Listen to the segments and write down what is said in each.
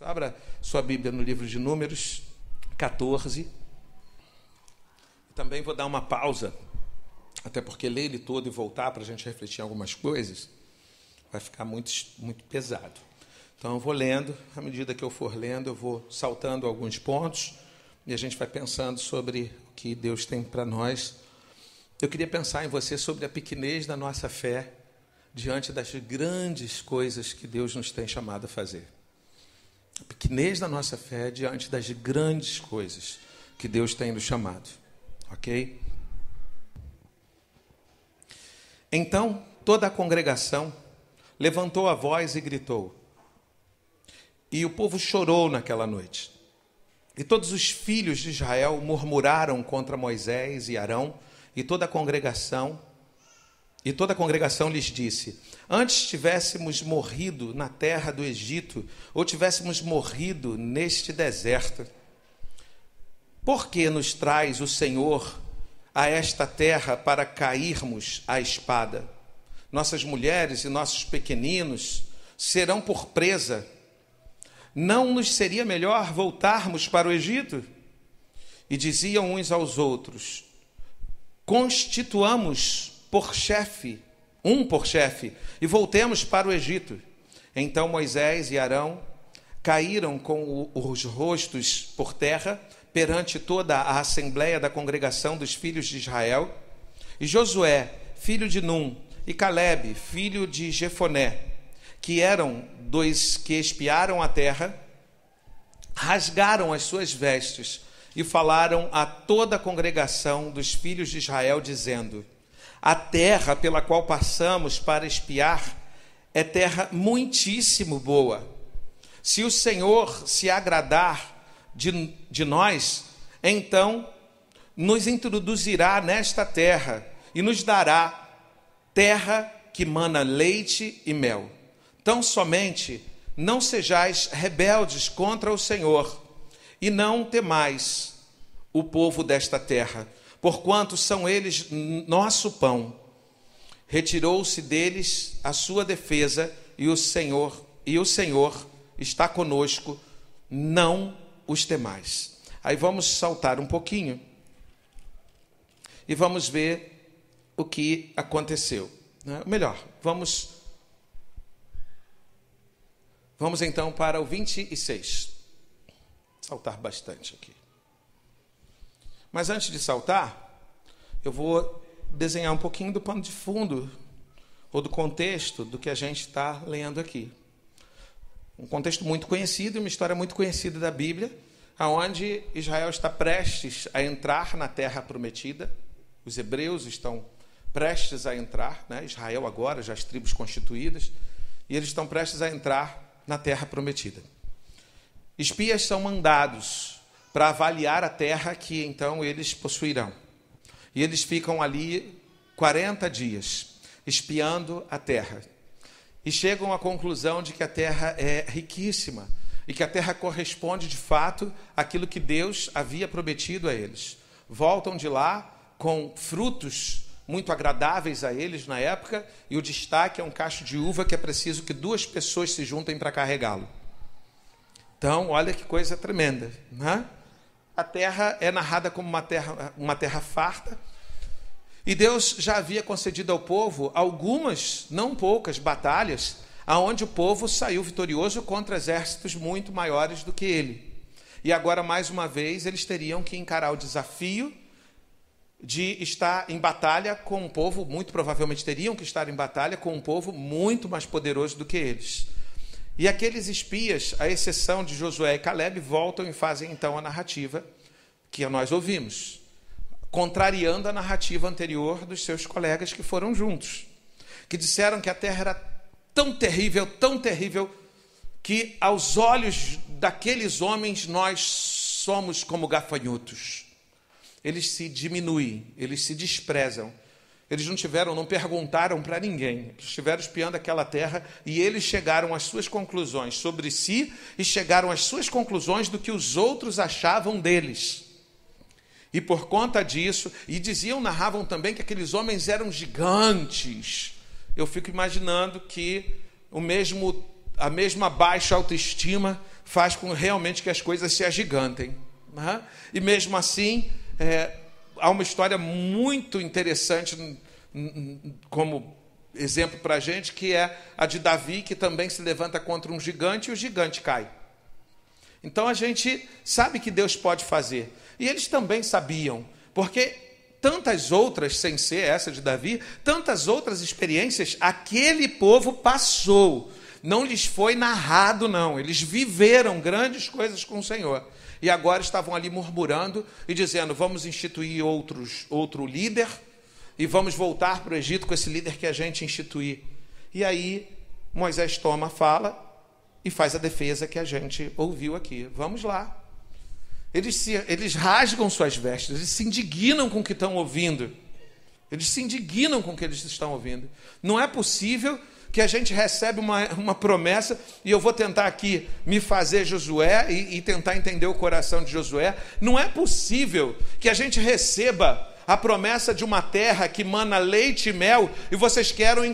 Abra sua Bíblia no livro de Números 14. Também vou dar uma pausa, até porque ler ele todo e voltar para a gente refletir em algumas coisas vai ficar muito pesado. Então eu vou lendo, à medida que eu for lendo, eu vou saltando alguns pontos e a gente vai pensando sobre o que Deus tem para nós. Eu queria pensar em você sobre a pequenez da nossa fé diante das grandes coisas que Deus nos tem chamado a fazer. A pequenez da nossa fé diante das grandes coisas que Deus tem nos chamado. Ok? Então, toda a congregação levantou a voz e gritou. E o povo chorou naquela noite. E todos os filhos de Israel murmuraram contra Moisés e Arão, e toda a congregação lhes disse: antes tivéssemos morrido na terra do Egito, ou tivéssemos morrido neste deserto. Por que nos traz o Senhor a esta terra para cairmos à espada? Nossas mulheres e nossos pequeninos serão por presa. Não nos seria melhor voltarmos para o Egito? E diziam uns aos outros: constituamos um por chefe, e voltemos para o Egito. Então Moisés e Arão caíram com os rostos por terra perante toda a assembleia da congregação dos filhos de Israel. E Josué, filho de Num, e Calebe, filho de Jefoné, que eram dois que espiaram a terra, rasgaram as suas vestes e falaram a toda a congregação dos filhos de Israel, dizendo: a terra pela qual passamos para espiar é terra muitíssimo boa. Se o Senhor se agradar de nós, então nos introduzirá nesta terra e nos dará terra que mana leite e mel. Tão somente não sejais rebeldes contra o Senhor e não temais o povo desta terra, porquanto são eles nosso pão. Retirou-se deles a sua defesa, e o Senhor está conosco, não os temais. Aí vamos saltar um pouquinho e vamos ver o que aconteceu. Melhor, vamos então para o 26. Saltar bastante aqui. Mas antes de saltar, eu vou desenhar um pouquinho do pano de fundo, ou do contexto do que a gente está lendo aqui. Um contexto muito conhecido, uma história muito conhecida da Bíblia, onde Israel está prestes a entrar na terra prometida. Os hebreus estão prestes a entrar, Israel agora, já as tribos constituídas, e eles estão prestes a entrar na terra prometida. Espias são mandados para avaliar a terra que então eles possuirão. E eles ficam ali 40 dias, espiando a terra. E chegam à conclusão de que a terra é riquíssima, e que a terra corresponde de fato àquilo que Deus havia prometido a eles. Voltam de lá com frutos muito agradáveis a eles na época, e o destaque é um cacho de uva que é preciso que 2 pessoas se juntem para carregá-lo. Então, olha que coisa tremenda, né? A terra é narrada como uma terra farta, e Deus já havia concedido ao povo algumas, não poucas, batalhas, aonde o povo saiu vitorioso contra exércitos muito maiores do que ele. E agora, mais uma vez, eles teriam que encarar o desafio de estar em batalha com um povo, muito provavelmente teriam que estar em batalha com um povo muito mais poderoso do que eles. E aqueles espias, à exceção de Josué e Calebe, voltam e fazem então a narrativa que nós ouvimos, contrariando a narrativa anterior dos seus colegas que foram juntos, que disseram que a terra era tão terrível, que aos olhos daqueles homens nós somos como gafanhotos. Eles se diminuem, eles se desprezam. Eles não perguntaram para ninguém. Eles estiveram espiando aquela terra e eles chegaram às suas conclusões sobre si e chegaram às suas conclusões do que os outros achavam deles. E por conta disso, narravam também que aqueles homens eram gigantes. Eu fico imaginando que a mesma baixa autoestima faz com realmente que as coisas se agigantem. Né? E mesmo assim, há uma história muito interessante como exemplo para a gente, que é a de Davi, que também se levanta contra um gigante e o gigante cai. Então a gente sabe que Deus pode fazer. E eles também sabiam, porque tantas outras, sem ser essa de Davi, tantas outras experiências aquele povo passou. Não lhes foi narrado, não. Eles viveram grandes coisas com o Senhor. E agora estavam ali murmurando e dizendo, vamos instituir outro líder e vamos voltar para o Egito com esse líder que a gente instituir. E aí Moisés toma a fala e faz a defesa que a gente ouviu aqui. Vamos lá. Eles rasgam suas vestes, eles se indignam com o que estão ouvindo. Eles se indignam com o que eles estão ouvindo. Não é possível que a gente recebe uma promessa, e eu vou tentar aqui me fazer Josué e tentar entender o coração de Josué. Não é possível que a gente receba a promessa de uma terra que mana leite e mel, e vocês querem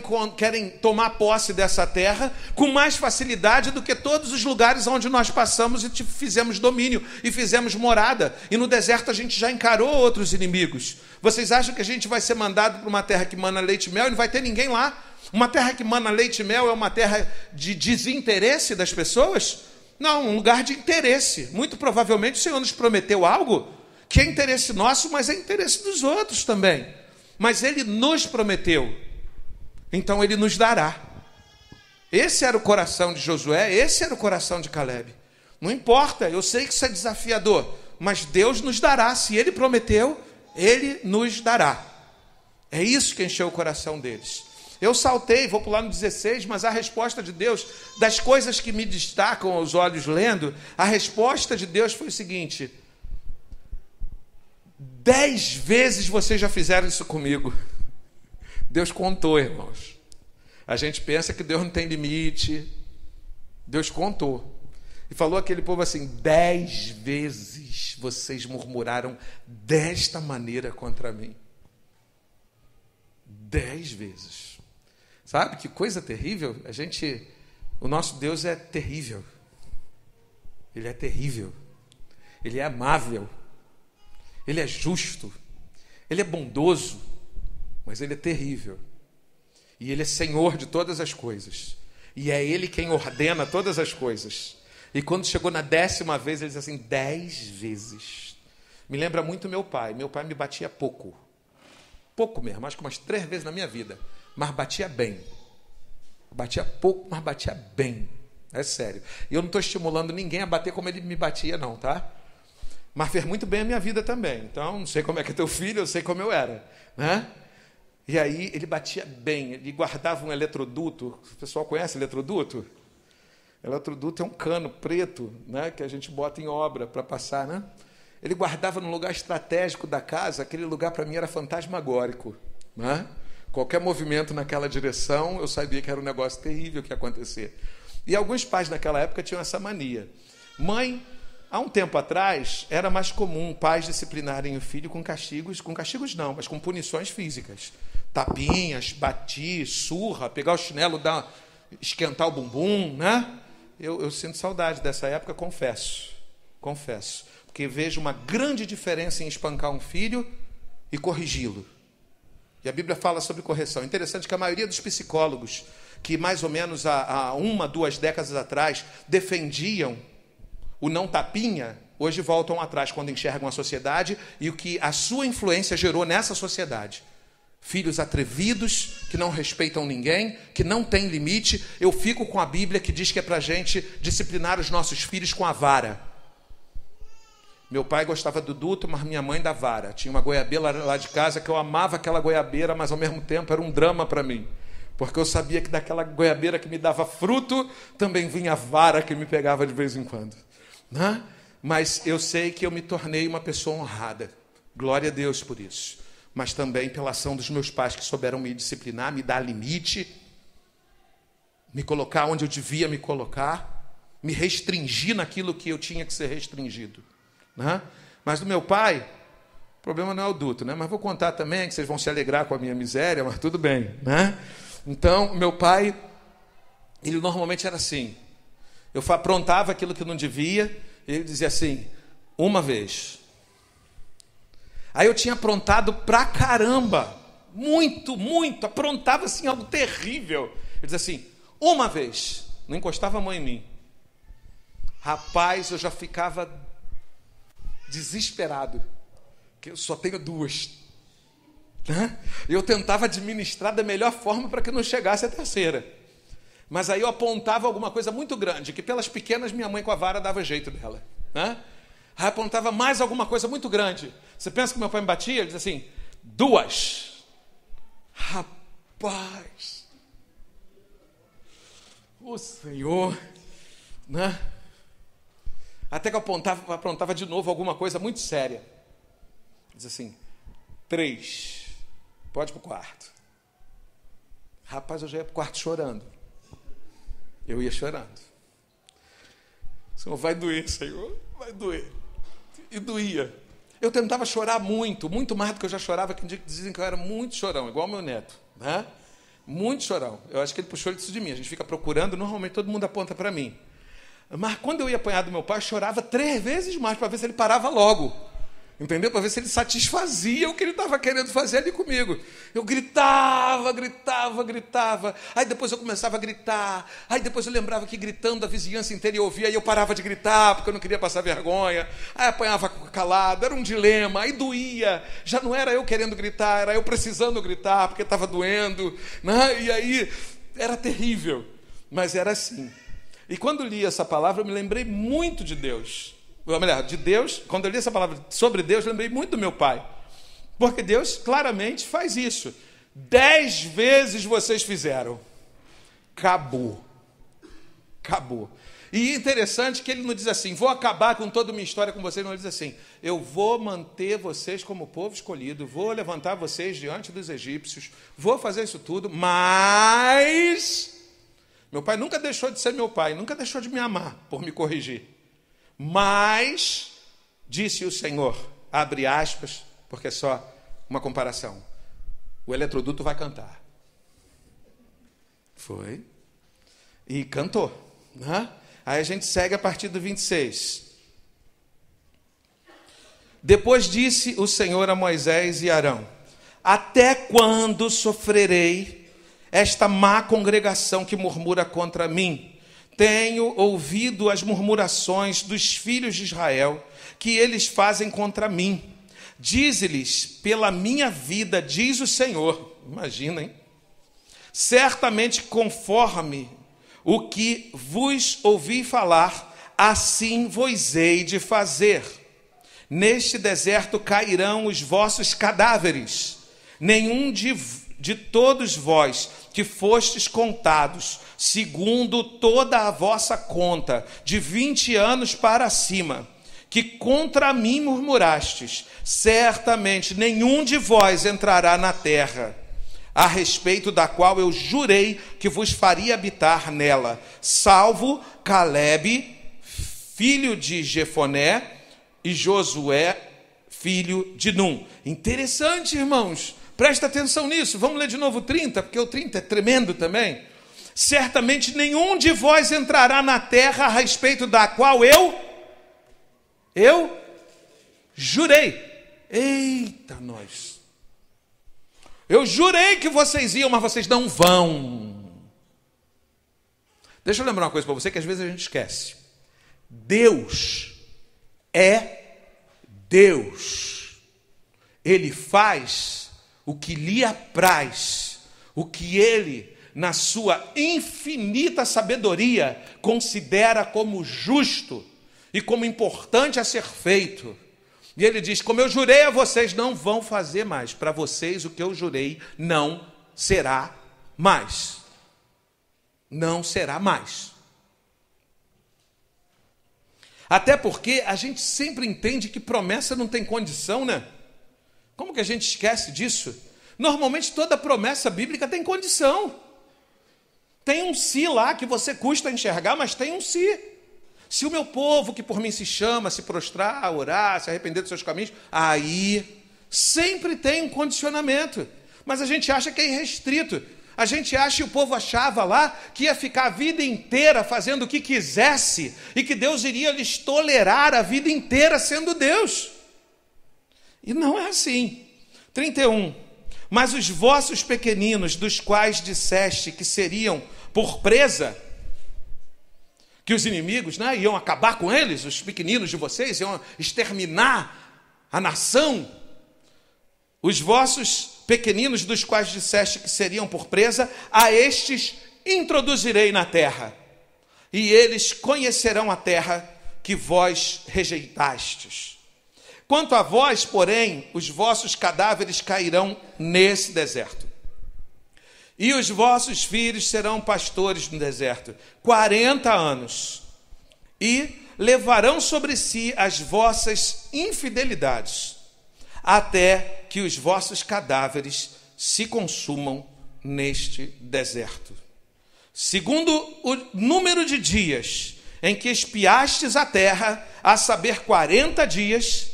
tomar posse dessa terra com mais facilidade do que todos os lugares onde nós passamos e fizemos domínio, e fizemos morada, e no deserto a gente já encarou outros inimigos. Vocês acham que a gente vai ser mandado para uma terra que mana leite e mel e não vai ter ninguém lá? Uma terra que mana leite e mel é uma terra de desinteresse das pessoas? Não, um lugar de interesse. Muito provavelmente o Senhor nos prometeu algo que é interesse nosso, mas é interesse dos outros também. Mas Ele nos prometeu, então Ele nos dará. Esse era o coração de Josué, esse era o coração de Calebe. Não importa, eu sei que isso é desafiador, mas Deus nos dará. Se Ele prometeu, Ele nos dará. É isso que encheu o coração deles. Eu saltei, vou pular no 16, mas a resposta de Deus, das coisas que me destacam aos olhos lendo, a resposta de Deus foi o seguinte: 10 vezes vocês já fizeram isso comigo. Deus contou, irmãos. A gente pensa que Deus não tem limite. Deus contou. E falou aquele povo assim: 10 vezes vocês murmuraram desta maneira contra mim. 10 vezes. Sabe que coisa terrível? O nosso Deus é terrível. Ele é terrível. Ele é amável. Ele é justo. Ele é bondoso. Mas Ele é terrível. E Ele é Senhor de todas as coisas. E é Ele quem ordena todas as coisas. E quando chegou na 10ª vez, Ele disse assim: 10 vezes. Me lembra muito meu pai. Meu pai me batia pouco. Pouco mesmo, acho que umas 3 vezes na minha vida. Mas batia bem. Batia pouco, mas batia bem. É sério. E eu não estou estimulando ninguém a bater como ele me batia, não, tá? Mas fez muito bem a minha vida também. Então, não sei como é que é teu filho, eu sei como eu era, né? E aí, ele batia bem. Ele guardava um eletroduto. O pessoal conhece eletroduto? Eletroduto é um cano preto, né, que a gente bota em obra para passar, né? Ele guardava num lugar estratégico da casa. Aquele lugar, para mim, era fantasmagórico, né? Qualquer movimento naquela direção, eu sabia que era um negócio terrível que ia acontecer. E alguns pais naquela época tinham essa mania. Mãe, há um tempo atrás, era mais comum pais disciplinarem o filho com castigos não, mas com punições físicas. Tapinhas, batir, surra, pegar o chinelo, esquentar o bumbum, né? Eu sinto saudade dessa época, confesso. Porque vejo uma grande diferença em espancar um filho e corrigi-lo. E a Bíblia fala sobre correção. Interessante que a maioria dos psicólogos que mais ou menos há 1, 2 décadas atrás defendiam o não tapinha, hoje voltam atrás quando enxergam a sociedade e o que a sua influência gerou nessa sociedade. Filhos atrevidos, que não respeitam ninguém, que não têm limite. Eu fico com a Bíblia que diz que é para a gente disciplinar os nossos filhos com a vara. Meu pai gostava do duto, mas minha mãe da vara. Tinha uma goiabeira lá de casa que eu amava aquela goiabeira, mas ao mesmo tempo era um drama para mim. Porque eu sabia que daquela goiabeira que me dava fruto, também vinha a vara que me pegava de vez em quando. Né? Mas eu sei que eu me tornei uma pessoa honrada. Glória a Deus por isso. Mas também pela ação dos meus pais que souberam me disciplinar, me dar limite, me colocar onde eu devia me colocar, me restringir naquilo que eu tinha que ser restringido. Né? Mas do meu pai, o problema não é o duto, né? Mas vou contar também, que vocês vão se alegrar com a minha miséria, mas tudo bem, né? Então, meu pai, ele normalmente era assim: Eu aprontava aquilo que não devia, e ele dizia assim, uma vez. Aí eu tinha aprontado pra caramba, muito, aprontava assim algo terrível. Ele dizia assim, uma vez, não encostava a mão em mim. Rapaz, eu já ficava desesperado, que eu só tenho duas. Eu tentava administrar da melhor forma para que não chegasse a terceira. Mas aí eu apontava alguma coisa muito grande, que pelas pequenas minha mãe com a vara dava jeito dela. Aí apontava mais alguma coisa muito grande. Você pensa que meu pai me batia? Ele dizia assim, 2. Rapaz, o Senhor, Até que eu aprontava de novo alguma coisa muito séria. Diz assim, 3, pode ir para o quarto. Rapaz, eu já ia para o quarto chorando. Eu ia chorando. Senhor, vai doer, Senhor, vai doer. E doía. Eu tentava chorar muito mais do que eu já chorava, que dizem que eu era muito chorão, igual meu neto. Muito chorão. Eu acho que ele puxou isso de mim. A gente fica procurando, normalmente todo mundo aponta para mim. Mas quando eu ia apanhar do meu pai, eu chorava 3 vezes mais para ver se ele parava logo. Entendeu? Para ver se ele satisfazia o que ele estava querendo fazer ali comigo. Eu gritava. Aí depois eu começava a gritar. Aí depois eu lembrava que gritando a vizinhança inteira eu ouvia. Aí eu parava de gritar porque eu não queria passar vergonha. Aí apanhava calado. Era um dilema. Aí doía. Já não era eu querendo gritar. Era eu precisando gritar porque estava doendo. E aí era terrível. Mas era assim. E quando li essa palavra eu me lembrei muito de Deus. Ou melhor, de Deus, quando eu li essa palavra sobre Deus, eu lembrei muito do meu pai. Porque Deus claramente faz isso. 10 vezes vocês fizeram. Acabou. E interessante que ele não diz assim, vou acabar com toda a minha história com vocês, não, ele diz assim, eu vou manter vocês como povo escolhido, vou levantar vocês diante dos egípcios, vou fazer isso tudo, mas meu pai nunca deixou de ser meu pai, nunca deixou de me amar por me corrigir. Mas, disse o Senhor, abre aspas, porque é só uma comparação, o eletroduto vai cantar. Foi. E cantou. Aí a gente segue a partir do 26. Depois disse o Senhor a Moisés e Arão, até quando sofrerei esta má congregação que murmura contra mim? Tenho ouvido as murmurações dos filhos de Israel, que eles fazem contra mim. Dize-lhes, pela minha vida, diz o Senhor. Imagina, hein? Certamente conforme o que vos ouvi falar, assim vos hei de fazer. Neste deserto cairão os vossos cadáveres. Nenhum de todos vós que fostes contados, segundo toda a vossa conta, de 20 anos para cima, que contra mim murmurastes, certamente nenhum de vós entrará na terra, a respeito da qual eu jurei que vos faria habitar nela, salvo Calebe, filho de Jefoné, e Josué, filho de Num. Interessante, irmãos. Presta atenção nisso. Vamos ler de novo o 30, porque o 30 é tremendo também. Certamente nenhum de vós entrará na terra a respeito da qual eu jurei. Eita, nós. Eu jurei que vocês iam, mas vocês não vão. Deixa eu lembrar uma coisa para você que às vezes a gente esquece. Deus é Deus. Ele faz o que lhe apraz, o que ele, na sua infinita sabedoria, considera como justo e como importante a ser feito. E ele diz, como eu jurei a vocês, não vão fazer mais. Para vocês, o que eu jurei não será mais. Não será mais. Até porque a gente sempre entende que promessa não tem condição, né? Como que a gente esquece disso? Normalmente toda promessa bíblica tem condição. Tem um se lá que você custa enxergar, mas tem um se. Se o meu povo que por mim se chama, se prostrar, orar, se arrepender dos seus caminhos, aí sempre tem um condicionamento. Mas a gente acha que é irrestrito. A gente acha, e o povo achava lá, que ia ficar a vida inteira fazendo o que quisesse, e que Deus iria lhes tolerar a vida inteira sendo Deus. E não é assim. 31. Mas os vossos pequeninos, dos quais disseste que seriam por presa, que os inimigos, né, iam acabar com eles, os pequeninos de vocês, iam exterminar a nação, os vossos pequeninos, dos quais disseste que seriam por presa, a estes introduzirei na terra, e eles conhecerão a terra que vós rejeitastes. Quanto a vós, porém, os vossos cadáveres cairão nesse deserto, e os vossos filhos serão pastores no deserto 40 anos, e levarão sobre si as vossas infidelidades, até que os vossos cadáveres se consumam neste deserto. Segundo o número de dias em que espiastes a terra, a saber 40 dias,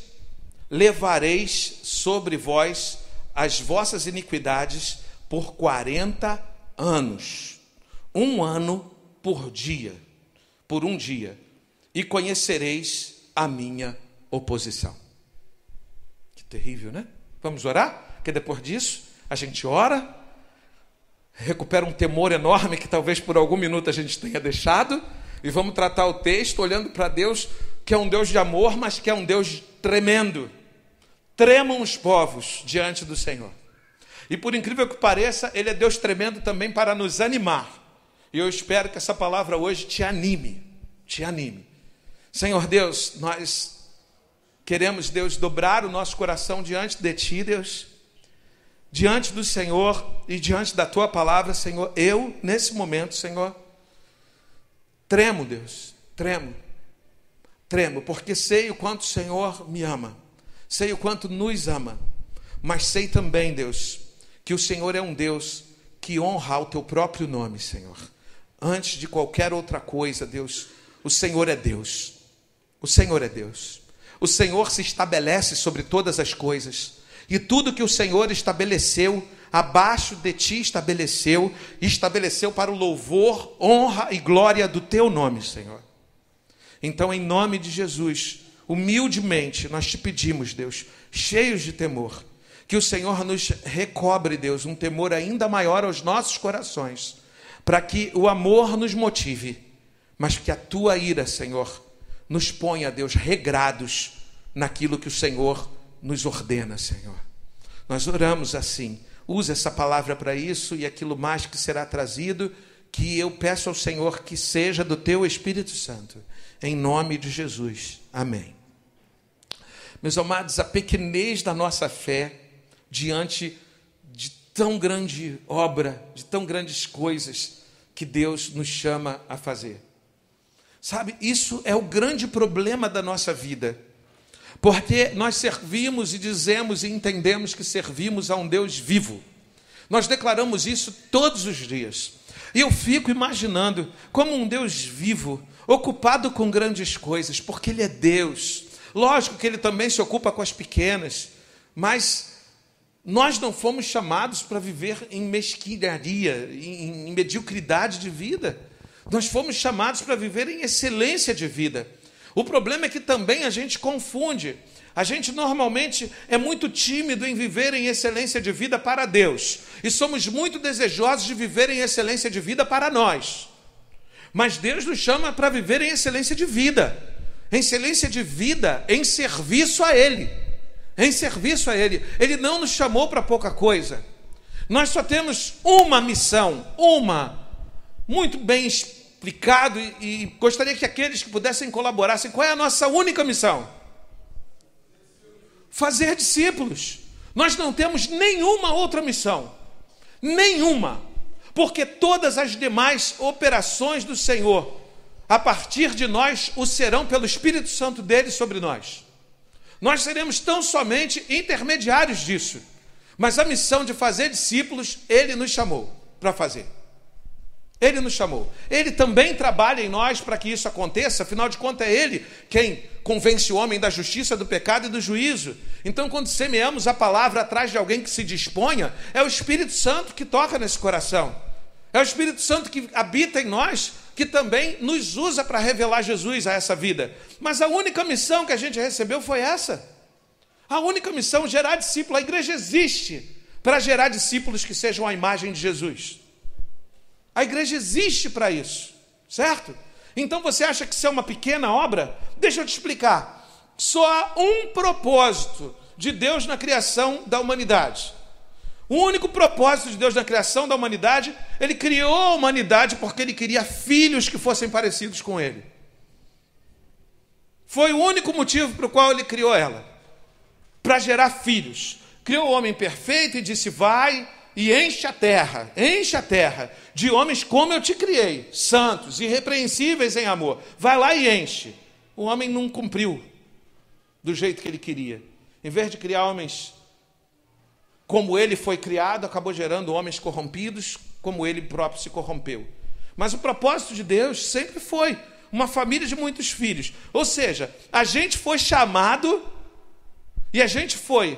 levareis sobre vós as vossas iniquidades por 40 anos, 1 ano por dia, por um dia, e conhecereis a minha oposição. Que terrível, né? Vamos orar? Porque depois disso, a gente ora, recupera um temor enorme que talvez por algum minuto a gente tenha deixado, e vamos tratar o texto olhando para Deus, que é um Deus de amor, mas que é um Deus tremendo. Tremam os povos diante do Senhor. E por incrível que pareça, Ele é Deus tremendo também para nos animar. E eu espero que essa palavra hoje te anime. Te anime. Senhor Deus, nós queremos, Deus, dobrar o nosso coração diante de Ti, Deus. Diante do Senhor e diante da Tua palavra, Senhor. Eu, nesse momento, Senhor, tremo, Deus. Tremo. Tremo, porque sei o quanto o Senhor me ama. Sei o quanto nos ama. Mas sei também, Deus, que o Senhor é um Deus que honra o Teu próprio nome, Senhor. Antes de qualquer outra coisa, Deus, o Senhor é Deus. O Senhor é Deus. O Senhor se estabelece sobre todas as coisas. E tudo que o Senhor estabeleceu, abaixo de Ti estabeleceu para o louvor, honra e glória do Teu nome, Senhor. Então, em nome de Jesus, humildemente, nós Te pedimos, Deus, cheios de temor, que o Senhor nos recobre, Deus, um temor ainda maior aos nossos corações, para que o amor nos motive, mas que a Tua ira, Senhor, nos ponha, Deus, regrados naquilo que o Senhor nos ordena, Senhor. Nós oramos assim. Usa essa palavra para isso e aquilo mais que será trazido, que eu peço ao Senhor que seja do Teu Espírito Santo. Em nome de Jesus. Amém. Meus amados, a pequenez da nossa fé diante de tão grande obra, de tão grandes coisas que Deus nos chama a fazer. Sabe, isso é o grande problema da nossa vida. Porque nós servimos e dizemos e entendemos que servimos a um Deus vivo. Nós declaramos isso todos os dias. E eu fico imaginando como um Deus vivo, ocupado com grandes coisas, porque Ele é Deus. Lógico que Ele também se ocupa com as pequenas, mas nós não fomos chamados para viver em mesquinharia, em mediocridade de vida. Nós fomos chamados para viver em excelência de vida. O problema é que também a gente confunde. A gente normalmente é muito tímido em viver em excelência de vida para Deus. E somos muito desejosos de viver em excelência de vida para nós. Mas Deus nos chama para viver em excelência de vida. Excelência de vida em serviço a Ele. Em serviço a Ele. Ele não nos chamou para pouca coisa. Nós só temos uma missão, muito bem explicado, e gostaria que aqueles que pudessem colaborassem. Qual é a nossa única missão? Fazer discípulos. Nós não temos nenhuma outra missão. Nenhuma. Porque todas as demais operações do Senhor, a partir de nós, o serão pelo Espírito Santo dele sobre nós. Nós seremos tão somente intermediários disso. Mas a missão de fazer discípulos, Ele nos chamou para fazer. Ele nos chamou. Ele também trabalha em nós para que isso aconteça. Afinal de contas, é Ele quem convence o homem da justiça, do pecado e do juízo. Então, quando semeamos a palavra atrás de alguém que se disponha, é o Espírito Santo que toca nesse coração. É o Espírito Santo que habita em nós, que também nos usa para revelar Jesus a essa vida. Mas a única missão que a gente recebeu foi essa. A única missão, gerar discípulos. A igreja existe para gerar discípulos que sejam a imagem de Jesus. A igreja existe para isso, certo? Então você acha que isso é uma pequena obra? Deixa eu te explicar. Só há um propósito de Deus na criação da humanidade. O único propósito de Deus na criação da humanidade, Ele criou a humanidade porque Ele queria filhos que fossem parecidos com Ele. Foi o único motivo para o qual Ele criou ela. Para gerar filhos. Criou o homem perfeito e disse, vai e enche a terra de homens como eu te criei, santos, irrepreensíveis em amor. Vai lá e enche. O homem não cumpriu do jeito que ele queria. Em vez de criar homens como ele foi criado, acabou gerando homens corrompidos, como ele próprio se corrompeu. Mas o propósito de Deus sempre foi uma família de muitos filhos. Ou seja, a gente foi chamado e a gente foi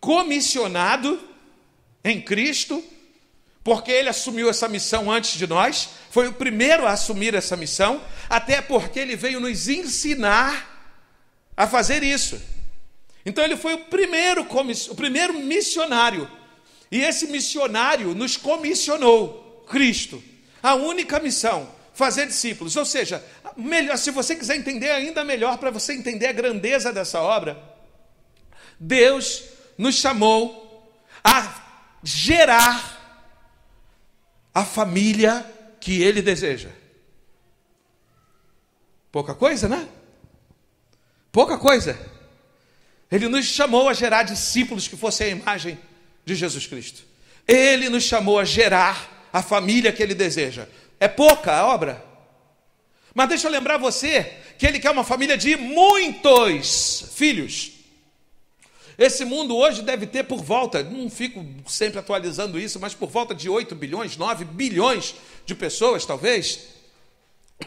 comissionado em Cristo, porque Ele assumiu essa missão antes de nós, foi o primeiro a assumir essa missão, até porque Ele veio nos ensinar a fazer isso. Então Ele foi o primeiro missionário, e esse missionário nos comissionou, Cristo. A única missão, fazer discípulos. Ou seja, melhor, se você quiser entender ainda melhor, para você entender a grandeza dessa obra, Deus nos chamou a gerar a família que Ele deseja. Pouca coisa, né? Pouca coisa. Ele nos chamou a gerar discípulos que fossem a imagem de Jesus Cristo. Ele nos chamou a gerar a família que Ele deseja. É pouca a obra? Mas deixa eu lembrar você que Ele quer uma família de muitos filhos. Esse mundo hoje deve ter por volta, não fico sempre atualizando isso, mas por volta de 8 bilhões, 9 bilhões de pessoas, talvez.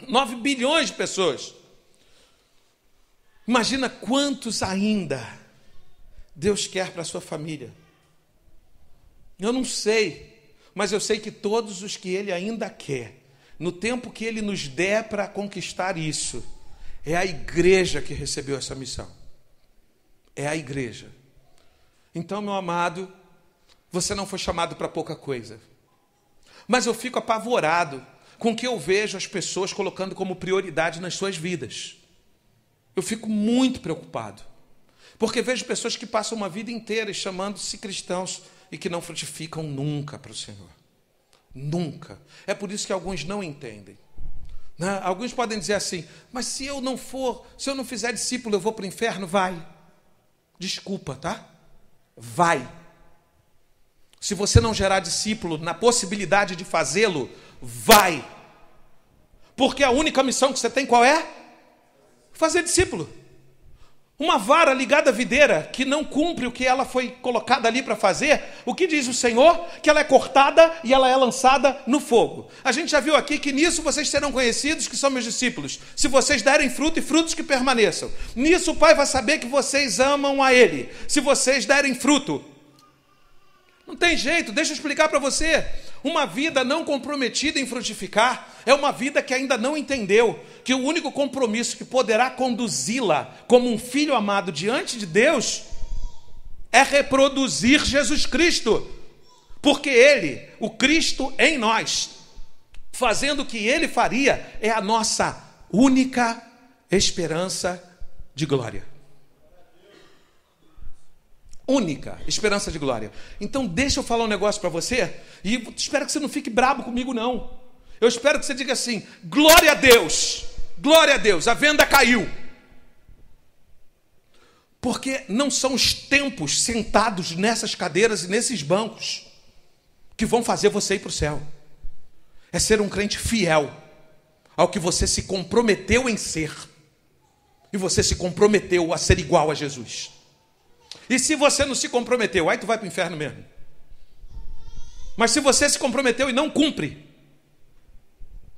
9 bilhões de pessoas. Imagina quantos ainda Deus quer para a sua família. Eu não sei, mas eu sei que todos os que Ele ainda quer, no tempo que Ele nos der para conquistar isso, é a igreja que recebeu essa missão. É a igreja. Então, meu amado, você não foi chamado para pouca coisa. Mas eu fico apavorado com o que eu vejo as pessoas colocando como prioridade nas suas vidas. Eu fico muito preocupado. Porque vejo pessoas que passam uma vida inteira chamando-se cristãos e que não frutificam nunca para o Senhor. Nunca. É por isso que alguns não entendem. Alguns podem dizer assim, mas se eu não fizer discípulo, eu vou para o inferno? Vai. Desculpa, tá? Vai. Se você não gerar discípulo na possibilidade de fazê-lo, vai. Porque a única missão que você tem qual é? Fazer discípulo. Uma vara ligada à videira que não cumpre o que ela foi colocada ali para fazer, o que diz o Senhor? Que ela é cortada e ela é lançada no fogo. A gente já viu aqui que nisso vocês serão conhecidos que são meus discípulos, se vocês derem fruto e frutos que permaneçam. Nisso o Pai vai saber que vocês amam a Ele, se vocês derem fruto. Não tem jeito, deixa eu explicar para você. Uma vida não comprometida em frutificar é uma vida que ainda não entendeu que o único compromisso que poderá conduzi-la como um filho amado diante de Deus é reproduzir Jesus Cristo. Porque Ele, o Cristo em nós, fazendo o que Ele faria, é a nossa única esperança de glória. Única esperança de glória. Então deixa eu falar um negócio para você, e espero que você não fique brabo comigo não. Eu espero que você diga assim, glória a Deus, a venda caiu. Porque não são os tempos sentados nessas cadeiras e nesses bancos que vão fazer você ir para o céu. É ser um crente fiel ao que você se comprometeu em ser. E você se comprometeu a ser igual a Jesus. E se você não se comprometeu, aí tu vai para o inferno mesmo. Mas se você se comprometeu e não cumpre,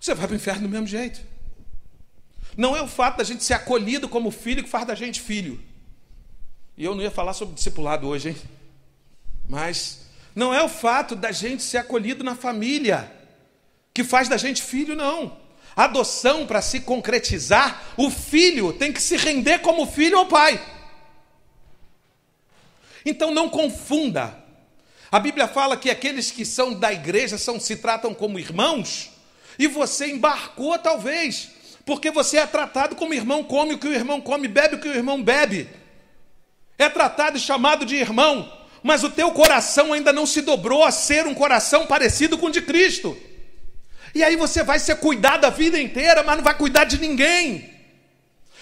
você vai para o inferno do mesmo jeito. Não é o fato da gente ser acolhido como filho que faz da gente filho. E eu não ia falar sobre discipulado hoje, hein? Mas não é o fato da gente ser acolhido na família que faz da gente filho, não. A adoção, para se concretizar, o filho tem que se render como filho ao pai. Então não confunda. A Bíblia fala que aqueles que são da igreja se tratam como irmãos, e você embarcou talvez, porque você é tratado como irmão, come o que o irmão come, bebe o que o irmão bebe. É tratado e chamado de irmão, mas o teu coração ainda não se dobrou a ser um coração parecido com o de Cristo. E aí você vai ser cuidado a vida inteira, mas não vai cuidar de ninguém.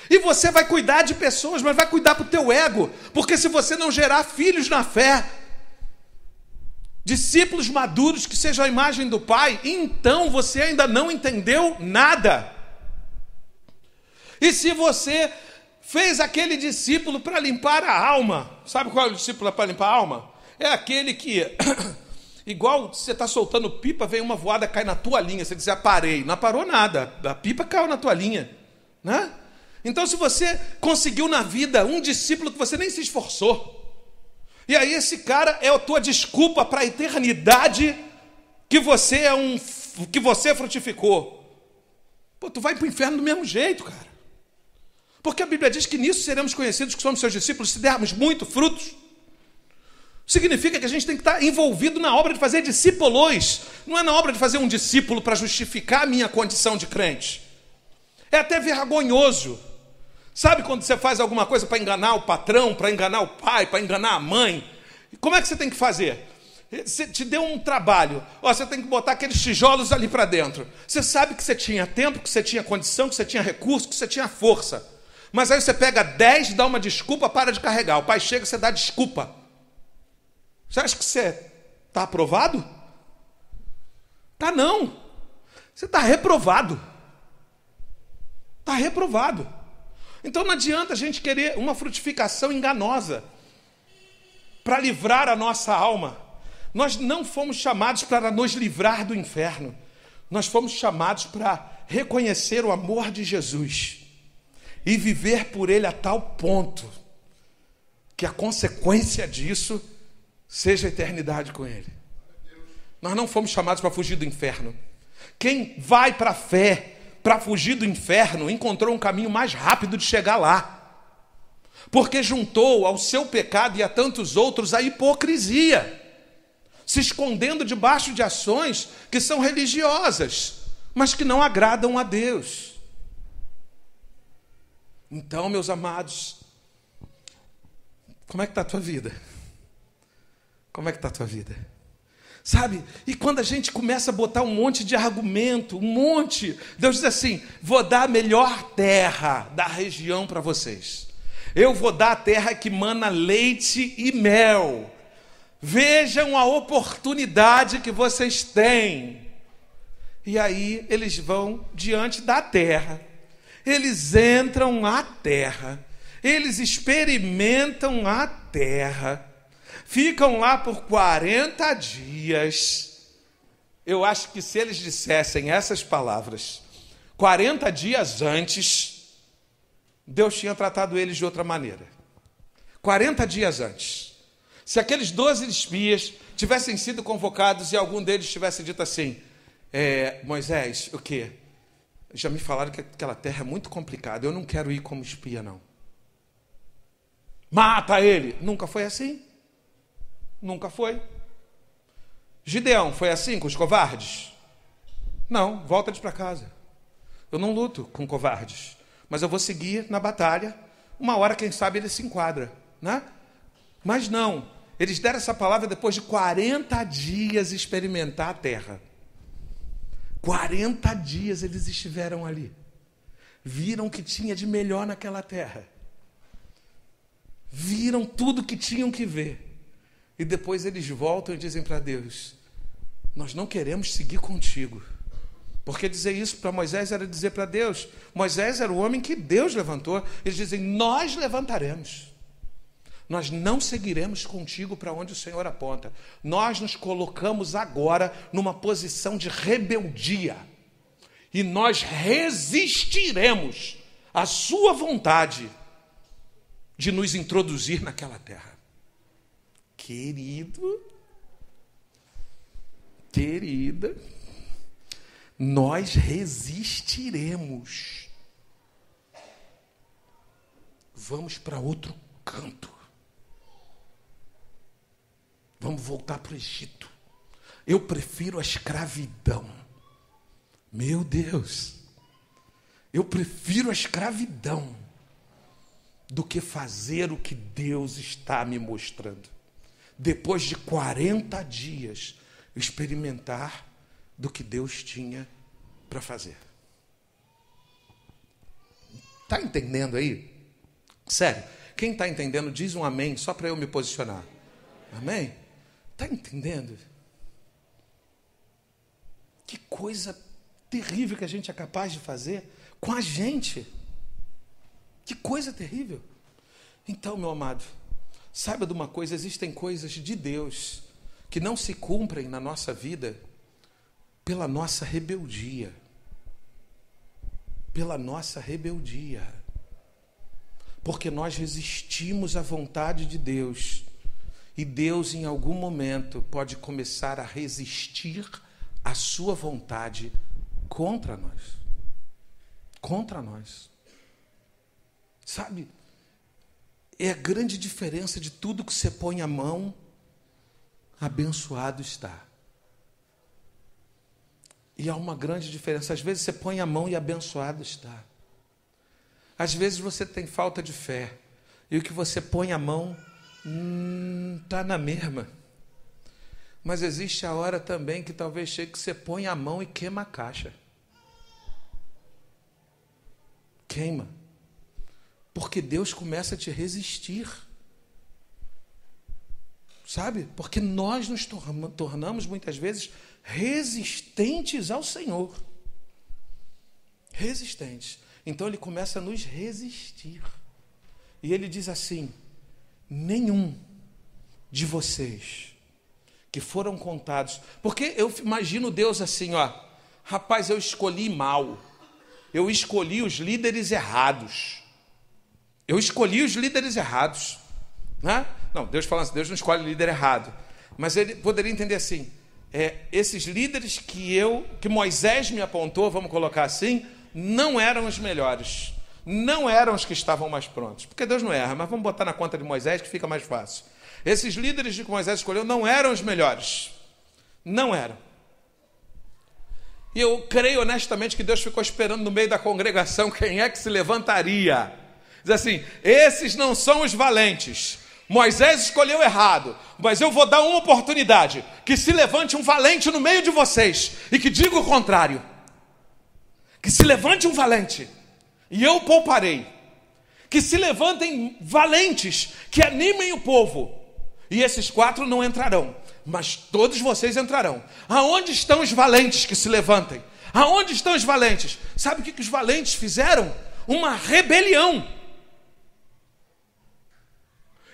E você vai cuidar de pessoas, mas vai cuidar para o teu ego. Porque se você não gerar filhos na fé, discípulos maduros que sejam a imagem do Pai, então você ainda não entendeu nada. E se você fez aquele discípulo para limpar a alma, sabe qual é o discípulo para limpar a alma? É aquele que, igual você está soltando pipa, vem uma voada, cai na tua linha, você diz, parei. Não parou nada, a pipa caiu na tua linha, né? Então, se você conseguiu na vida um discípulo que você nem se esforçou, e aí esse cara é a tua desculpa para a eternidade que você frutificou, pô, tu vai para o inferno do mesmo jeito, cara. Porque a Bíblia diz que nisso seremos conhecidos que somos seus discípulos se dermos muito frutos. Significa que a gente tem que estar envolvido na obra de fazer discípulos, não é na obra de fazer um discípulo para justificar a minha condição de crente. É até vergonhoso. Sabe quando você faz alguma coisa para enganar o patrão, para enganar o pai, para enganar a mãe? Como é que você tem que fazer? Você te deu um trabalho, você tem que botar aqueles tijolos ali para dentro. Você sabe que você tinha tempo, que você tinha condição, que você tinha recurso, que você tinha força. Mas aí você pega 10, dá uma desculpa, para de carregar. O pai chega, você dá desculpa. Você acha que você está aprovado? Tá não. Você está reprovado. Está reprovado. Então não adianta a gente querer uma frutificação enganosa para livrar a nossa alma. Nós não fomos chamados para nos livrar do inferno. Nós fomos chamados para reconhecer o amor de Jesus e viver por ele a tal ponto que a consequência disso seja a eternidade com ele. Nós não fomos chamados para fugir do inferno. Quem vai para a fé para fugir do inferno, encontrou um caminho mais rápido de chegar lá. Porque juntou ao seu pecado e a tantos outros a hipocrisia, se escondendo debaixo de ações que são religiosas, mas que não agradam a Deus. Então, meus amados, como é que está a tua vida? Como é que está a tua vida? Sabe? E quando a gente começa a botar um monte de argumento, Deus diz assim, vou dar a melhor terra da região para vocês. Eu vou dar a terra que mana leite e mel. Vejam a oportunidade que vocês têm. E aí eles vão diante da terra. Eles entram à terra. Eles experimentam a terra. Ficam lá por 40 dias. Eu acho que se eles dissessem essas palavras 40 dias antes, Deus tinha tratado eles de outra maneira. 40 dias antes. Se aqueles 12 espias tivessem sido convocados e algum deles tivesse dito assim, Moisés, o quê? Já me falaram que aquela terra é muito complicada, eu não quero ir como espia, não. Mata ele. Nunca foi assim. Nunca foi. Gideão foi assim com os covardes? Não, volta para casa. Eu não luto com covardes, mas eu vou seguir na batalha. Uma hora, quem sabe, ele se enquadra, né? Mas não, eles deram essa palavra depois de 40 dias experimentar a terra. 40 dias eles estiveram ali. Viram o que tinha de melhor naquela terra. Viram tudo que tinham que ver. E depois eles voltam e dizem para Deus, nós não queremos seguir contigo. Porque dizer isso para Moisés era dizer para Deus, Moisés era o homem que Deus levantou. Eles dizem, nós levantaremos. Nós não seguiremos contigo para onde o Senhor aponta. Nós nos colocamos agora numa posição de rebeldia. e nós resistiremos à sua vontade de nos introduzir naquela terra. Querido, querida, nós resistiremos. Vamos para outro canto. Vamos voltar para o Egito. Eu prefiro a escravidão. Meu Deus, eu prefiro a escravidão do que fazer o que Deus está me mostrando. Depois de 40 dias, experimentar do que Deus tinha para fazer. Está entendendo aí? Sério, quem está entendendo, diz um amém, só para eu me posicionar. Amém? Está entendendo? Que coisa terrível que a gente é capaz de fazer com a gente. Que coisa terrível. Então, meu amado, saiba de uma coisa, existem coisas de Deus que não se cumprem na nossa vida pela nossa rebeldia. Pela nossa rebeldia. Porque nós resistimos à vontade de Deus. E Deus, em algum momento, pode começar a resistir à sua vontade contra nós. Contra nós. Sabe? É a grande diferença de tudo que você põe a mão, abençoado está. E há uma grande diferença. Às vezes você põe a mão e abençoado está. Às vezes você tem falta de fé. E o que você põe a mão está na mesma. Mas existe a hora também que talvez chegue que você põe a mão e queima a caixa. Queima. Porque Deus começa a te resistir. Sabe? Porque nós nos tornamos muitas vezes resistentes ao Senhor. Resistentes. Então Ele começa a nos resistir. E Ele diz assim: nenhum de vocês que foram contados. Porque eu imagino Deus assim, ó, rapaz, eu escolhi mal. Eu escolhi os líderes errados. Eu escolhi os líderes errados. Né? Não, Deus falando assim, Deus não escolhe líder errado. Mas Ele poderia entender assim, esses líderes que Moisés me apontou, vamos colocar assim, não eram os melhores. Não eram os que estavam mais prontos. Porque Deus não erra, mas vamos botar na conta de Moisés que fica mais fácil. Esses líderes que Moisés escolheu não eram os melhores. Não eram. E eu creio honestamente que Deus ficou esperando no meio da congregação quem é que se levantaria. Diz assim, esses não são os valentes. Moisés escolheu errado, mas eu vou dar uma oportunidade. Que se levante um valente no meio de vocês e que diga o contrário. Que se levante um valente e eu pouparei. Que se levantem valentes que animem o povo. E esses 4 não entrarão, mas todos vocês entrarão. Aonde estão os valentes que se levantem? Aonde estão os valentes? Sabe o que os valentes fizeram? Uma rebelião.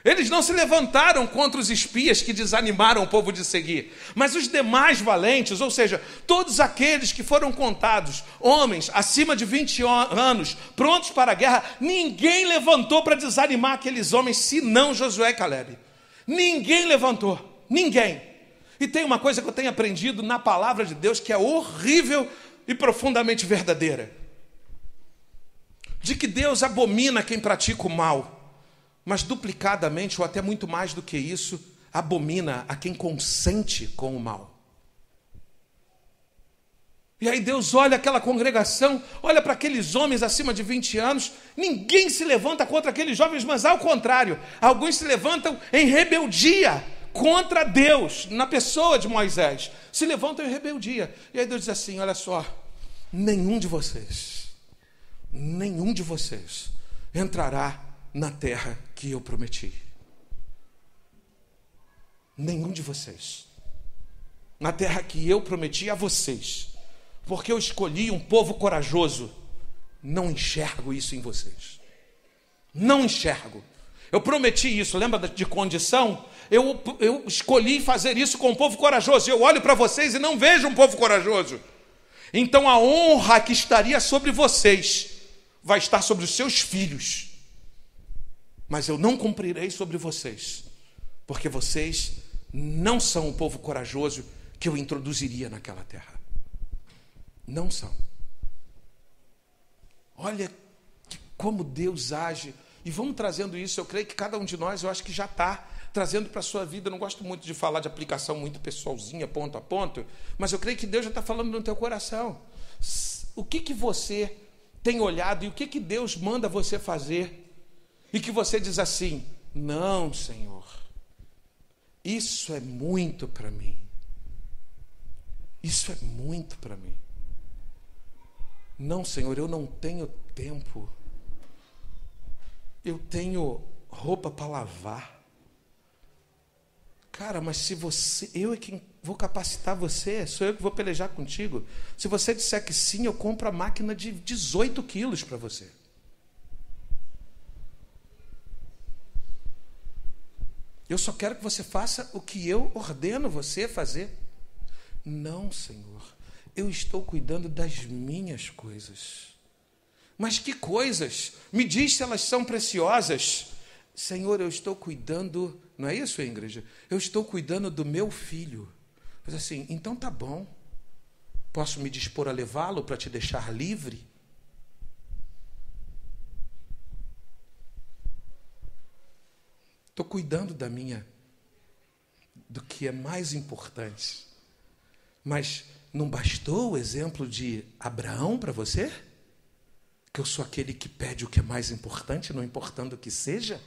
Eles não se levantaram contra os espias que desanimaram o povo de seguir, mas os demais valentes, ou seja, todos aqueles que foram contados, homens acima de 20 anos, prontos para a guerra, ninguém levantou para desanimar aqueles homens, senão Josué e Calebe. Ninguém levantou, ninguém. E tem uma coisa que eu tenho aprendido na palavra de Deus que é horrível e profundamente verdadeira. De que Deus abomina quem pratica o mal, mas duplicadamente, ou até muito mais do que isso, abomina a quem consente com o mal. E aí Deus olha aquela congregação, olha para aqueles homens acima de 20 anos, ninguém se levanta contra aqueles jovens, mas ao contrário, alguns se levantam em rebeldia contra Deus, na pessoa de Moisés, se levantam em rebeldia. E aí Deus diz assim, olha só, nenhum de vocês entrará na terra que eu prometi. Nenhum de vocês. Na terra que eu prometi a vocês. Porque eu escolhi um povo corajoso. Não enxergo isso em vocês. Não enxergo. Eu prometi isso, lembra de condição? Eu escolhi fazer isso com um povo corajoso. Eu olho para vocês e não vejo um povo corajoso. Então a honra que estaria sobre vocês vai estar sobre os seus filhos. Mas eu não cumprirei sobre vocês, porque vocês não são o povo corajoso que eu introduziria naquela terra. Não são. Olha como Deus age. E vamos trazendo isso. Eu creio que cada um de nós, eu acho que já está trazendo para a sua vida. Eu não gosto muito de falar de aplicação muito pessoalzinha, ponto a ponto, mas eu creio que Deus já está falando no teu coração. O que você tem olhado e o que Deus manda você fazer e que você diz assim: não, Senhor, isso é muito para mim. Isso é muito para mim. Não, Senhor, eu não tenho tempo. Eu tenho roupa para lavar. Cara, mas se você... Eu é quem vou capacitar você, sou eu que vou pelejar contigo. Se você disser que sim, eu compro a máquina de 18 quilos para você. Eu só quero que você faça o que eu ordeno você fazer. Não, Senhor, eu estou cuidando das minhas coisas. Mas que coisas? Me diz se elas são preciosas. Senhor, eu estou cuidando... Não é isso, Ingrid? Eu estou cuidando do meu filho. Mas assim, então tá bom. Posso me dispor a levá-lo para te deixar livre? Estou cuidando do que é mais importante. Mas não bastou o exemplo de Abraão para você? Que eu sou aquele que pede o que é mais importante, não importando o que seja?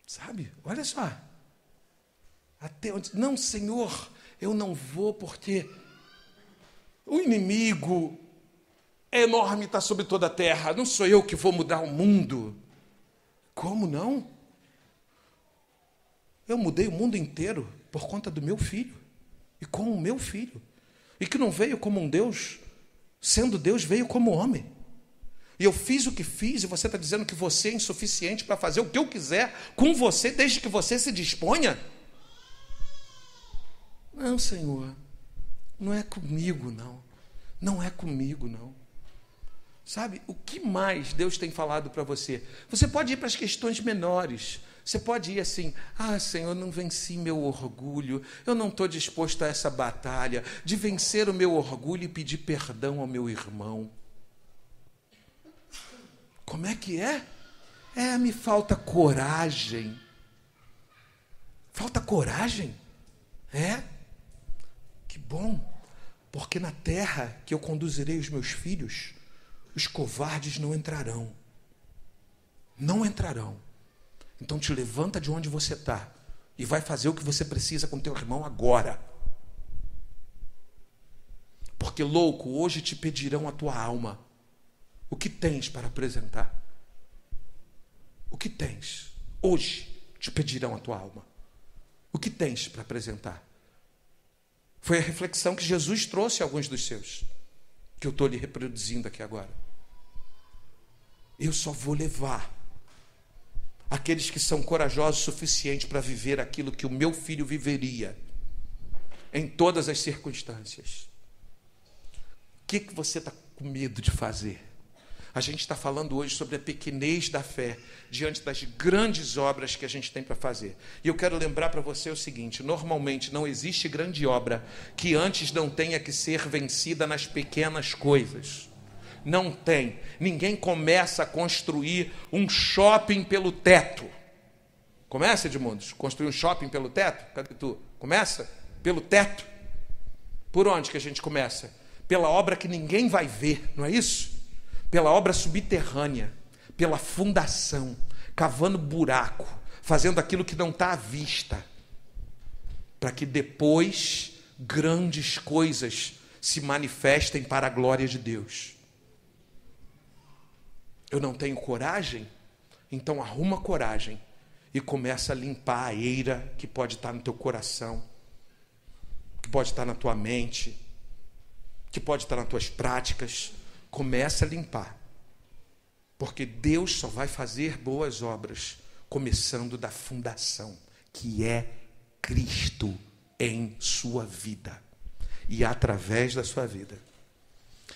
Sabe? Olha só. Até onde... Não, Senhor, eu não vou porque o inimigo é enorme, está sobre toda a terra. Não sou eu que vou mudar o mundo. Como não? Eu mudei o mundo inteiro por conta do meu filho e com o meu filho. E que não veio como um Deus, sendo Deus, veio como homem. E eu fiz o que fiz, e você está dizendo que você é insuficiente para fazer o que eu quiser com você, desde que você se disponha? Não, Senhor, não é comigo, não. Não é comigo, não. Sabe, o que mais Deus tem falado para você? Você pode ir para as questões menores. Você pode ir assim: ah, Senhor, eu não venci meu orgulho, eu não estou disposto a essa batalha de vencer o meu orgulho e pedir perdão ao meu irmão. Como é que é? Me falta coragem. Falta coragem? Que bom, porque na terra que eu conduzirei os meus filhos, os covardes não entrarão. Não entrarão. Então te levanta de onde você está e vai fazer o que você precisa com teu irmão agora. Porque, louco, hoje te pedirão a tua alma. O que tens para apresentar? O que tens? Hoje te pedirão a tua alma. O que tens para apresentar? Foi a reflexão que Jesus trouxe a alguns dos seus, que eu estou lhe reproduzindo aqui agora. Eu só vou levar aqueles que são corajosos o suficiente para viver aquilo que o meu filho viveria, em todas as circunstâncias. O que você está com medo de fazer? A gente está falando hoje sobre a pequenez da fé diante das grandes obras que a gente tem para fazer. E eu quero lembrar para você o seguinte: normalmente não existe grande obra que antes não tenha que ser vencida nas pequenas coisas. Não tem. Ninguém começa a construir um shopping pelo teto. Começa, Edmundo? Construir um shopping pelo teto? Cadê tu? Começa? Pelo teto. Por onde que a gente começa? Pela obra que ninguém vai ver, não é isso? Pela obra subterrânea, pela fundação, cavando buraco, fazendo aquilo que não está à vista, para que depois grandes coisas se manifestem para a glória de Deus. Eu não tenho coragem? Então arruma coragem e começa a limpar a eira que pode estar no teu coração, que pode estar na tua mente, que pode estar nas tuas práticas. Começa a limpar, porque Deus só vai fazer boas obras começando da fundação, que é Cristo em sua vida. e através da sua vida.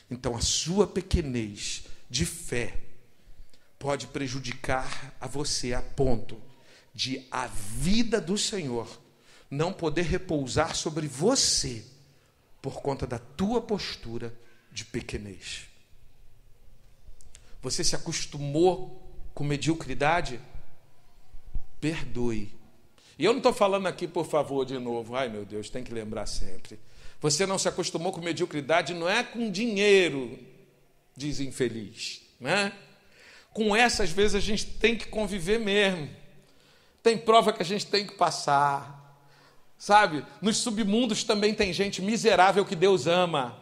Então, a sua pequenez de fé pode prejudicar a você a ponto de a vida do Senhor não poder repousar sobre você por conta da tua postura de pequenez. Você se acostumou com mediocridade? Perdoe. E eu não estou falando aqui, por favor, de novo. Ai, meu Deus, tem que lembrar sempre. Você não se acostumou com mediocridade, não é com dinheiro, diz infeliz, né? Com essa, às vezes, a gente tem que conviver mesmo. Tem prova que a gente tem que passar. Sabe? Nos submundos também tem gente miserável que Deus ama.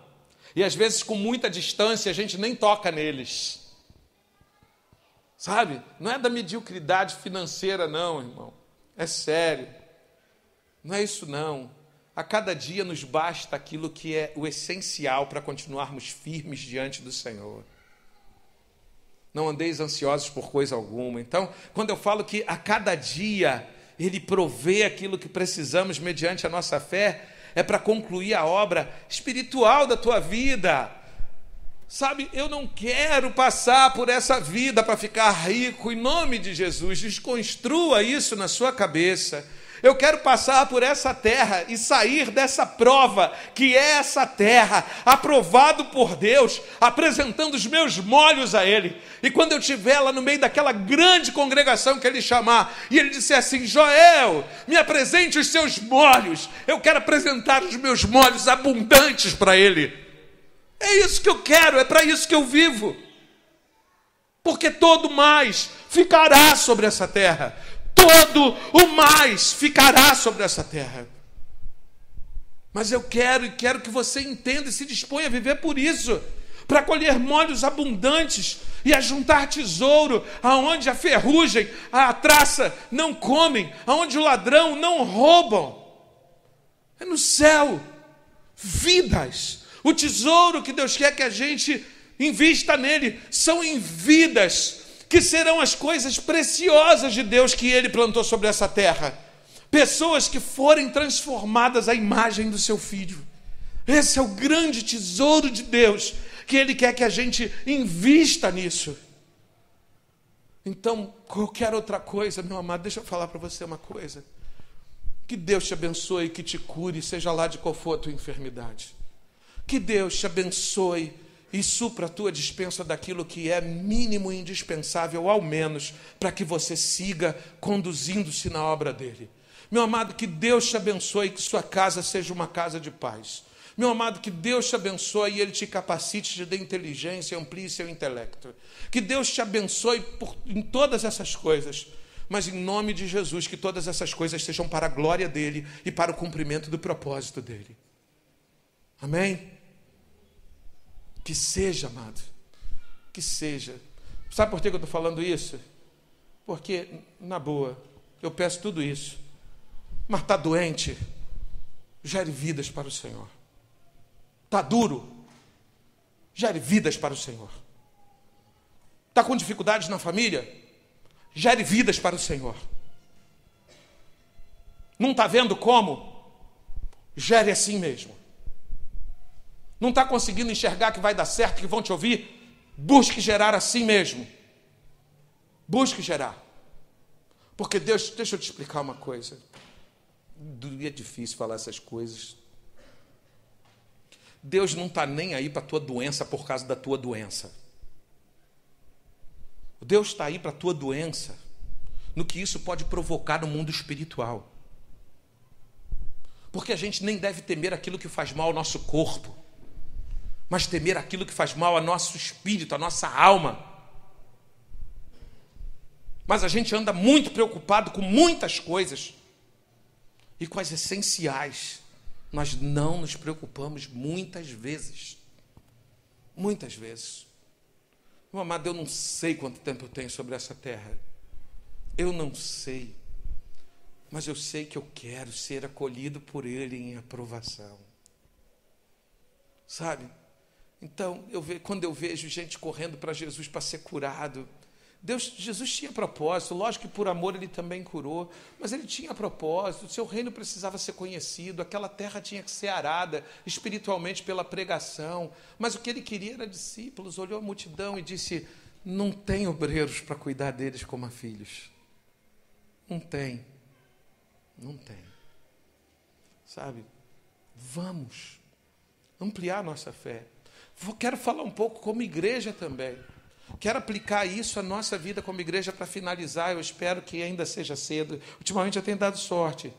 E, às vezes, com muita distância, a gente nem toca neles. Sabe? Não é da mediocridade financeira, não, irmão. É sério. Não é isso, não. A cada dia nos basta aquilo que é o essencial para continuarmos firmes diante do Senhor. Não andeis ansiosos por coisa alguma. Então, quando eu falo que a cada dia Ele provê aquilo que precisamos mediante a nossa fé, é para concluir a obra espiritual da tua vida. Sabe, eu não quero passar por essa vida para ficar rico, em nome de Jesus. Desconstrua isso na sua cabeça. Eu quero passar por essa terra e sair dessa prova, que é essa terra, aprovado por Deus, apresentando os meus molhos a Ele. E quando eu estiver lá no meio daquela grande congregação que Ele chamar, e Ele disser assim: Joel, me apresente os seus molhos, eu quero apresentar os meus molhos abundantes para Ele. É isso que eu quero, é para isso que eu vivo. Porque todo mais ficará sobre essa terra. Todo o mais ficará sobre essa terra. Mas eu quero que você entenda e se disponha a viver por isso, para colher molhos abundantes e ajuntar tesouro, aonde a ferrugem, a traça não comem, aonde o ladrão não roubam. É no céu, vidas. O tesouro que Deus quer que a gente invista nele são em vidas, que serão as coisas preciosas de Deus que Ele plantou sobre essa terra. Pessoas que forem transformadas à imagem do seu Filho. Esse é o grande tesouro de Deus, que Ele quer que a gente invista nisso. Então, qualquer outra coisa, meu amado, deixa eu falar para você uma coisa. Que Deus te abençoe, que te cure, seja lá de qual for a tua enfermidade. Que Deus te abençoe e supra a tua dispensa daquilo que é mínimo e indispensável, ao menos, para que você siga conduzindo-se na obra dele. Meu amado, que Deus te abençoe e que sua casa seja uma casa de paz. Meu amado, que Deus te abençoe e Ele te capacite, te dê inteligência e amplie seu intelecto. Que Deus te abençoe em todas essas coisas, mas em nome de Jesus, que todas essas coisas sejam para a glória dele e para o cumprimento do propósito dele. Amém? Que seja, amado, que seja. Sabe por que eu estou falando isso? Porque, na boa, eu peço tudo isso, mas está doente, gere vidas para o Senhor. Está duro, gere vidas para o Senhor. Está com dificuldades na família? Gere vidas para o Senhor. Não está vendo como? Gere assim mesmo. Não está conseguindo enxergar que vai dar certo, que vão te ouvir? Busque gerar assim mesmo. Busque gerar. Porque Deus, deixa eu te explicar uma coisa. É difícil falar essas coisas. Deus não está nem aí para a tua doença por causa da tua doença. Deus está aí para a tua doença, no que isso pode provocar no mundo espiritual. Porque a gente nem deve temer aquilo que faz mal ao nosso corpo, mas temer aquilo que faz mal ao nosso espírito, à nossa alma. Mas a gente anda muito preocupado com muitas coisas, e com as essenciais nós não nos preocupamos muitas vezes. Muitas vezes. Meu amado, eu não sei quanto tempo eu tenho sobre essa terra. Eu não sei. Mas eu sei que eu quero ser acolhido por Ele em aprovação. Sabe? Então, quando eu vejo gente correndo para Jesus para ser curado, Jesus tinha propósito, lógico que por amor ele também curou, mas ele tinha propósito, o seu reino precisava ser conhecido, aquela terra tinha que ser arada espiritualmente pela pregação, mas o que ele queria era discípulos. Olhou a multidão e disse: não tem obreiros para cuidar deles como a filhos. Não tem. Sabe? Vamos ampliar nossa fé. Quero falar um pouco como igreja também. Quero aplicar isso à nossa vida como igreja para finalizar. Eu espero que ainda seja cedo. Ultimamente eu tenho dado sorte.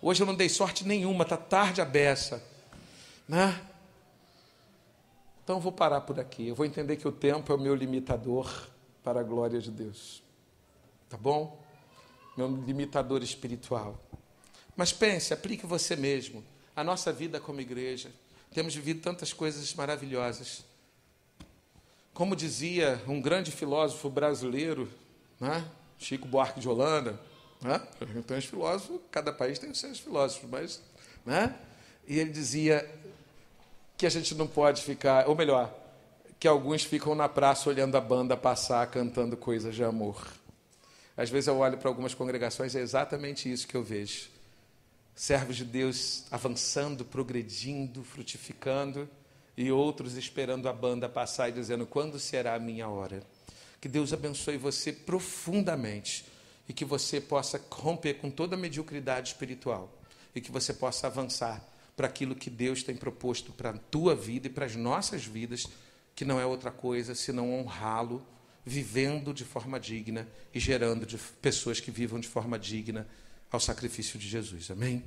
Hoje eu não dei sorte nenhuma, está tarde a beça. Né? Então eu vou parar por aqui. Eu vou entender que o tempo é o meu limitador para a glória de Deus. Tá bom? Meu limitador espiritual. Mas pense, aplique você mesmo. A nossa vida como igreja. Temos vivido tantas coisas maravilhosas. Como dizia um grande filósofo brasileiro, né? Chico Buarque de Holanda, né? Tem os filósofos, cada país tem os seus filósofos, mas, né? E ele dizia que a gente não pode ficar, ou melhor, que alguns ficam na praça olhando a banda passar, cantando coisas de amor. Às vezes eu olho para algumas congregações e é exatamente isso que eu vejo. Servos de Deus avançando, progredindo, frutificando, e outros esperando a banda passar e dizendo: quando será a minha hora? Que Deus abençoe você profundamente e que você possa romper com toda a mediocridade espiritual e que você possa avançar para aquilo que Deus tem proposto para a tua vida e para as nossas vidas, que não é outra coisa senão honrá-lo, vivendo de forma digna e gerando pessoas que vivam de forma digna ao sacrifício de Jesus. Amém?